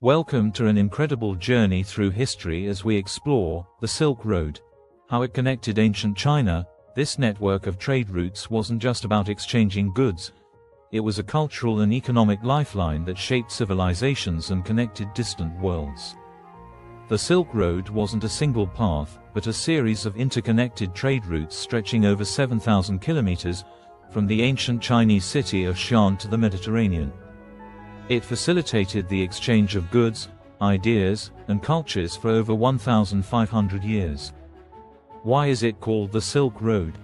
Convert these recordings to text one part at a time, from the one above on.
Welcome to an incredible journey through history as we explore the Silk Road. How it connected ancient China. This network of trade routes wasn't just about exchanging goods. It was a cultural and economic lifeline that shaped civilizations and connected distant worlds. The Silk Road wasn't a single path, but a series of interconnected trade routes stretching over 7,000 kilometers, from the ancient Chinese city of Xi'an to the Mediterranean. It facilitated the exchange of goods, ideas, and cultures for over 1,500 years. Why is it called the Silk Road?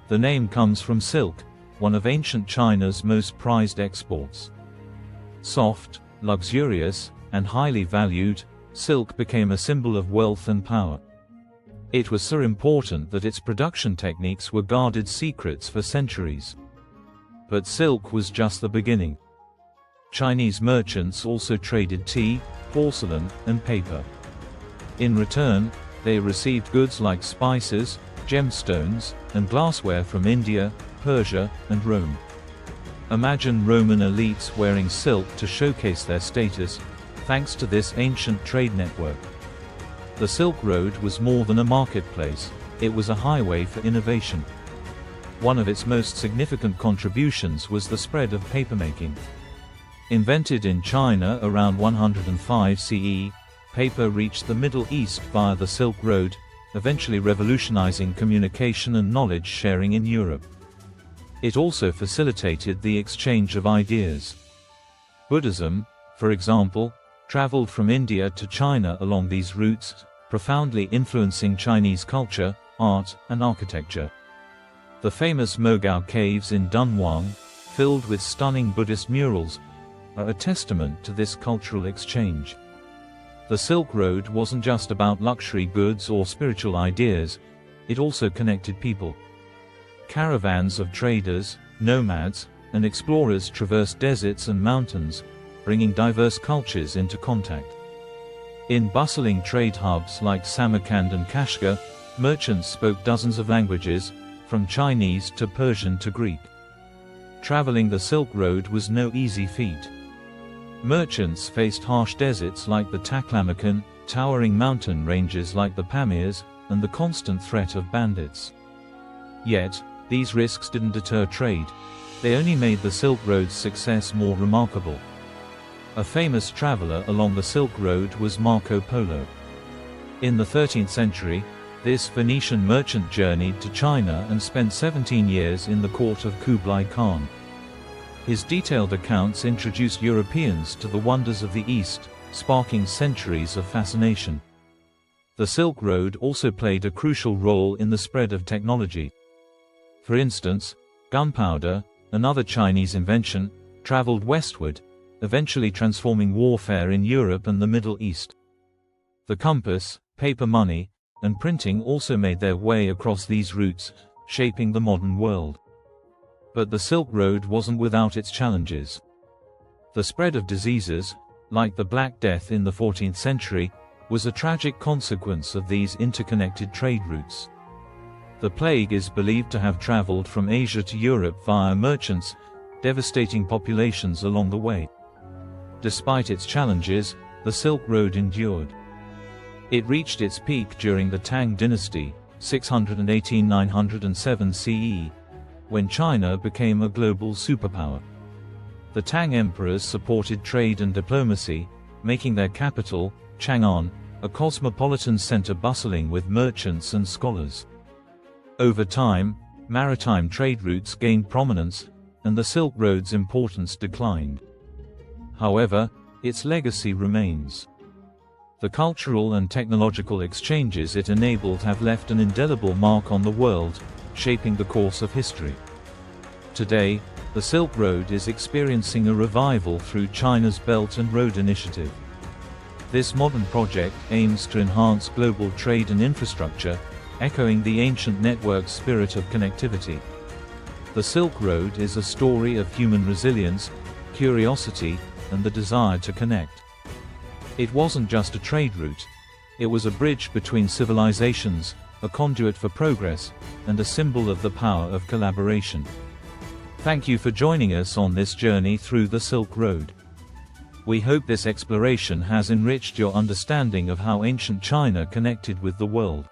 The name comes from silk, one of ancient China's most prized exports. Soft, luxurious, and highly valued, silk became a symbol of wealth and power. It was so important that its production techniques were guarded secrets for centuries. But silk was just the beginning. Chinese merchants also traded tea, porcelain, and paper. In return, they received goods like spices, gemstones, and glassware from India, Persia, and Rome. Imagine Roman elites wearing silk to showcase their status, thanks to this ancient trade network. The Silk Road was more than a marketplace, it was a highway for innovation. One of its most significant contributions was the spread of papermaking. Invented in China around 105 CE, paper reached the Middle East via the Silk Road, eventually revolutionizing communication and knowledge sharing in Europe. It also facilitated the exchange of ideas. Buddhism, for example, traveled from India to China along these routes, profoundly influencing Chinese culture, art, and architecture. The famous Mogao caves in Dunhuang, filled with stunning Buddhist murals, are a testament to this cultural exchange. The Silk Road wasn't just about luxury goods or spiritual ideas, it also connected people. Caravans of traders, nomads, and explorers traversed deserts and mountains, bringing diverse cultures into contact. In bustling trade hubs like Samarkand and Kashgar, merchants spoke dozens of languages, from Chinese to Persian to Greek. Traveling the Silk Road was no easy feat. Merchants faced harsh deserts like the Taklamakan, towering mountain ranges like the Pamirs, and the constant threat of bandits. Yet, these risks didn't deter trade. They only made the Silk Road's success more remarkable. A famous traveler along the Silk Road was Marco Polo. In the 13th century, this Phoenician merchant journeyed to China and spent 17 years in the court of Kublai Khan. His detailed accounts introduced Europeans to the wonders of the East, sparking centuries of fascination. The Silk Road also played a crucial role in the spread of technology. For instance, gunpowder, another Chinese invention, traveled westward, eventually transforming warfare in Europe and the Middle East. The compass, paper money, and printing also made their way across these routes, shaping the modern world. But the Silk Road wasn't without its challenges. The spread of diseases, like the Black Death in the 14th century, was a tragic consequence of these interconnected trade routes. The plague is believed to have traveled from Asia to Europe via merchants, devastating populations along the way. Despite its challenges, the Silk Road endured. It reached its peak during the Tang dynasty, 618–907 CE, when China became a global superpower. The Tang emperors supported trade and diplomacy, making their capital, Chang'an, a cosmopolitan center bustling with merchants and scholars. Over time, maritime trade routes gained prominence, and the Silk Road's importance declined. However, its legacy remains. The cultural and technological exchanges it enabled have left an indelible mark on the world, shaping the course of history. Today, the Silk Road is experiencing a revival through China's Belt and Road Initiative. This modern project aims to enhance global trade and infrastructure, echoing the ancient network's spirit of connectivity. The Silk Road is a story of human resilience, curiosity, and the desire to connect. It wasn't just a trade route. It was a bridge between civilizations, a conduit for progress, and a symbol of the power of collaboration. Thank you for joining us on this journey through the Silk Road. We hope this exploration has enriched your understanding of how ancient China connected with the world.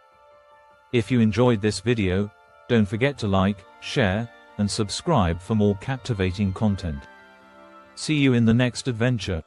If you enjoyed this video, don't forget to like, share, and subscribe for more captivating content. See you in the next adventure.